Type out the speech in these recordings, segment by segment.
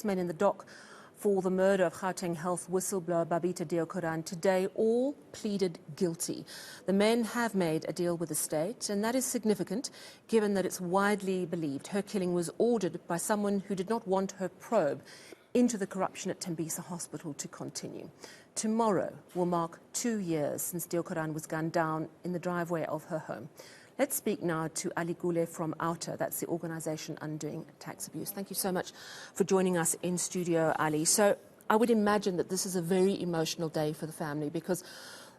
Men in the dock for the murder of Gauteng health whistleblower Babita Deokaran today all pleaded guilty. The men have made a deal with the state, and that is significant given that it's widely believed her killing was ordered by someone who did not want her probe into the corruption at Tembisa Hospital to continue. Tomorrow will mark 2 years since Deokaran was gunned down in the driveway of her home. Let's speak now to Gule from OUTA, that's the organisation undoing tax abuse. Thank you so much for joining us in studio, Ali. So I would imagine that this is a very emotional day for the family because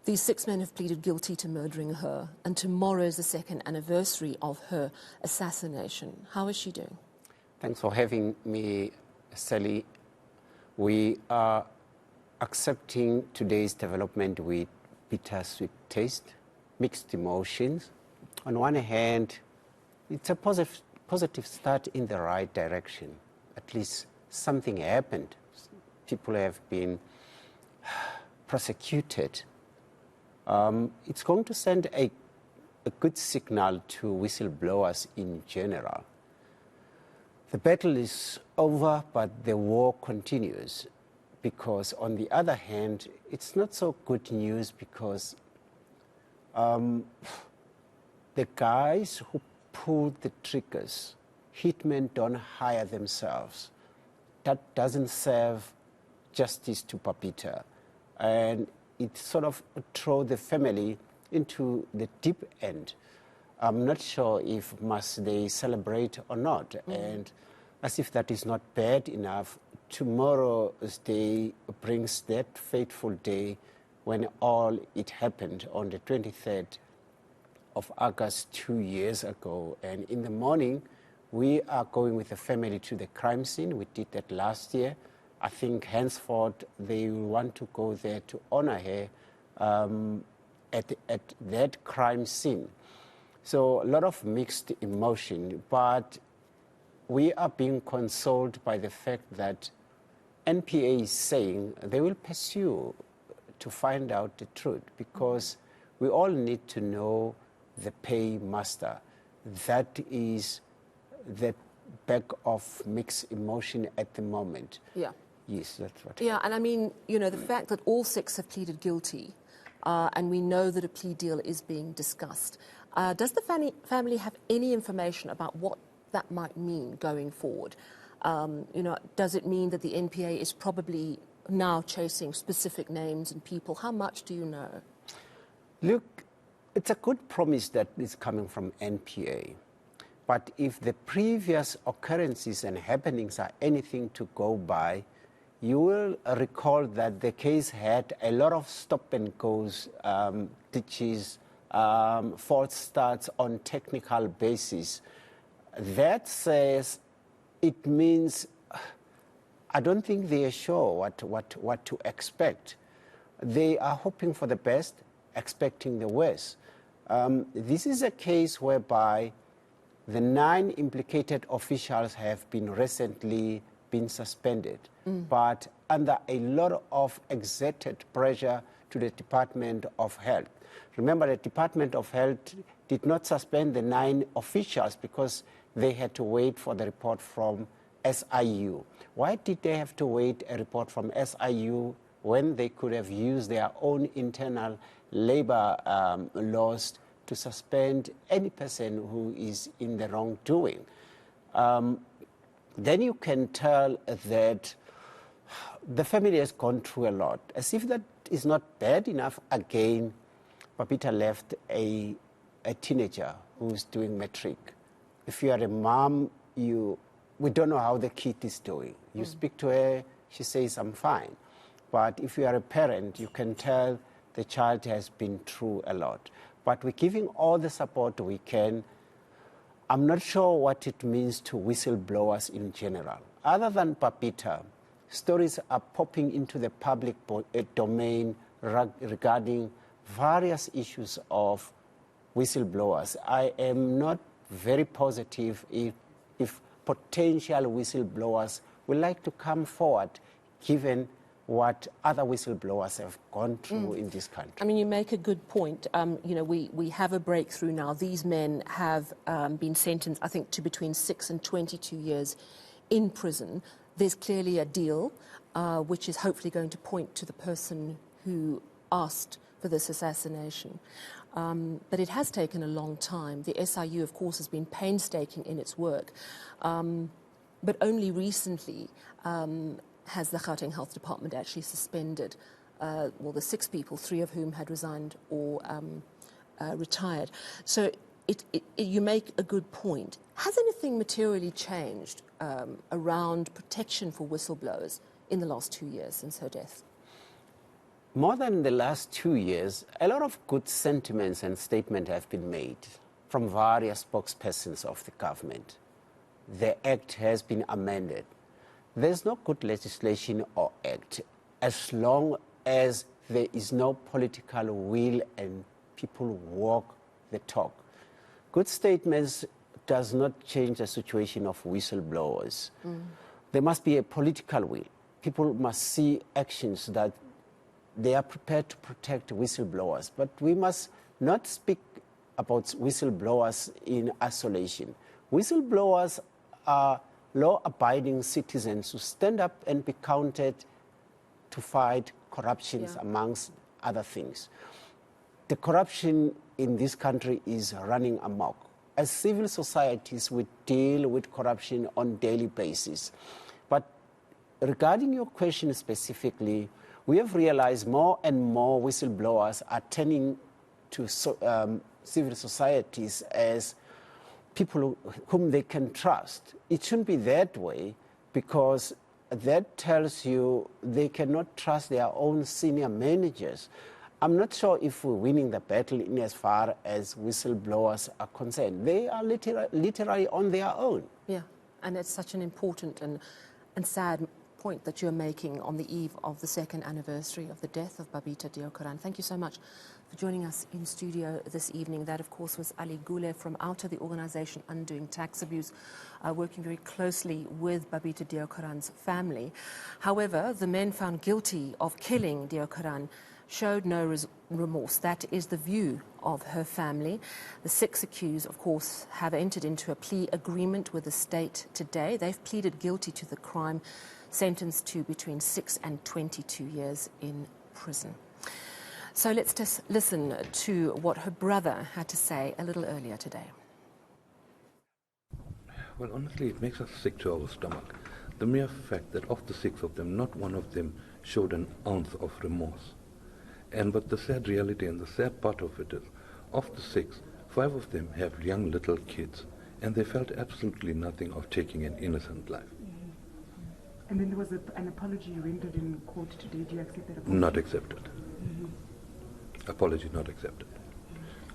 these 6 men have pleaded guilty to murdering her, and tomorrow is the 2nd anniversary of her assassination. How is she doing? Thanks for having me, Sally. We are accepting today's development with bittersweet taste, mixed emotions. On one hand, it's a positive start in the right direction. At least something happened. People have been prosecuted. It's going to send a good signal to whistleblowers in general. The battle is over, but the war continues. Because on the other hand, it's not so good news because the guys who pulled the triggers, hitmen don't hire themselves. That doesn't serve justice to Babita. And it sort of throws the family into the deep end. I'm not sure if must they celebrate or not. And as if that is not bad enough, tomorrow's day brings that fateful day when all it happened on the 23rd of August 2 years ago. And in the morning, we are going with the family to the crime scene. We did that last year. I think henceforth they will want to go there to honor her at that crime scene. So a lot of mixed emotion, but we are being consoled by the fact that NPA is saying they will pursue to find out the truth because we all need to know the paymaster. That is the back of mixed emotion at the moment. Yeah. Yes, that's what. Yeah, and I mean, you know, the fact that all 6 have pleaded guilty, and we know that a plea deal is being discussed. Does the family have any information about what that might mean going forward? You know, does it mean that the NPA is probably now chasing specific names and people? How much do you know? Look, it's a good promise that is coming from NPA. But if the previous occurrences and happenings are anything to go by, you will recall that the case had a lot of stop and goes, ditches, false starts on technical basis. That says it means I don't think they are sure what to expect. They are hoping for the best, expecting the worst. This is a case whereby the 9 implicated officials have been recently been suspended, but under a lot of exerted pressure to the Department of Health. Remember, the Department of Health did not suspend the 9 officials because they had to wait for the report from SIU. Why did they have to wait a report from SIU when they could have used their own internal labor laws to suspend any person who is in the wrongdoing? Then you can tell that the family has gone through a lot. As if that is not bad enough, again, Babita left a teenager who's doing matric. If you are a mom, we don't know how the kid is doing. You speak to her, she says, I'm fine. But if you are a parent, you can tell the child has been through a lot. But we're giving all the support we can. I'm not sure what it means to whistleblowers in general. Other than Babita, stories are popping into the public domain regarding various issues of whistleblowers. I am not very positive if potential whistleblowers would like to come forward, given what other whistleblowers have gone through in this country. I mean, you make a good point. You know, we have a breakthrough now. These men have been sentenced, I think, to between 6 and 22 years in prison. there's clearly a deal, which is hopefully going to point to the person who asked for this assassination. But it has taken a long time. The SIU, of course, has been painstaking in its work. But only recently has the Gauteng Health Department actually suspended, the 6 people, 3 of whom had resigned or retired. So you make a good point. Has anything materially changed around protection for whistleblowers in the last 2 years since her death? More than the last 2 years, a lot of good sentiments and statements have been made from various spokespersons of the government. The act has been amended. There's no good legislation or act as long as there is no political will and people walk the talk. Good statements does not change the situation of whistleblowers. There must be a political will. People must see actions that they are prepared to protect whistleblowers. But we must not speak about whistleblowers in isolation. Whistleblowers are law-abiding citizens who stand up and be counted to fight corruption, amongst other things. The corruption in this country is running amok. As civil societies, we deal with corruption on a daily basis. But regarding your question specifically, we have realized more and more whistleblowers are turning to civil societies as people whom they can trust. It shouldn't be that way, because that tells you they cannot trust their own senior managers. I'm not sure if we're winning the battle in as far as whistleblowers are concerned. They are literally on their own. Yeah, and it's such an important and sad point that you're making on the eve of the 2nd anniversary of the death of Babita Deokaran. Thank you so much for joining us in studio this evening. That, of course, was Ali Gule from OUTA, the organisation Undoing Tax Abuse, working very closely with Babita Deokaran's family. However, the men found guilty of killing Deokaran showed no remorse. That is the view of her family. The 6 accused, of course, have entered into a plea agreement with the state today. They've pleaded guilty to the crime, sentenced to between 6 and 22 years in prison. So let's just listen to what her brother had to say a little earlier today. Well, honestly, it makes us sick to our stomach. The mere fact that of the 6 of them, not one of them showed an ounce of remorse. But the sad reality and the sad part of it is, of the 6, 5 of them have young little kids, and they felt absolutely nothing of taking an innocent life. And then there was an apology rendered in court today. Do you accept that apology? Not accepted. Apology not accepted.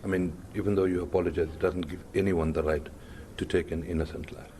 I mean, even though you apologize, it doesn't give anyone the right to take an innocent life.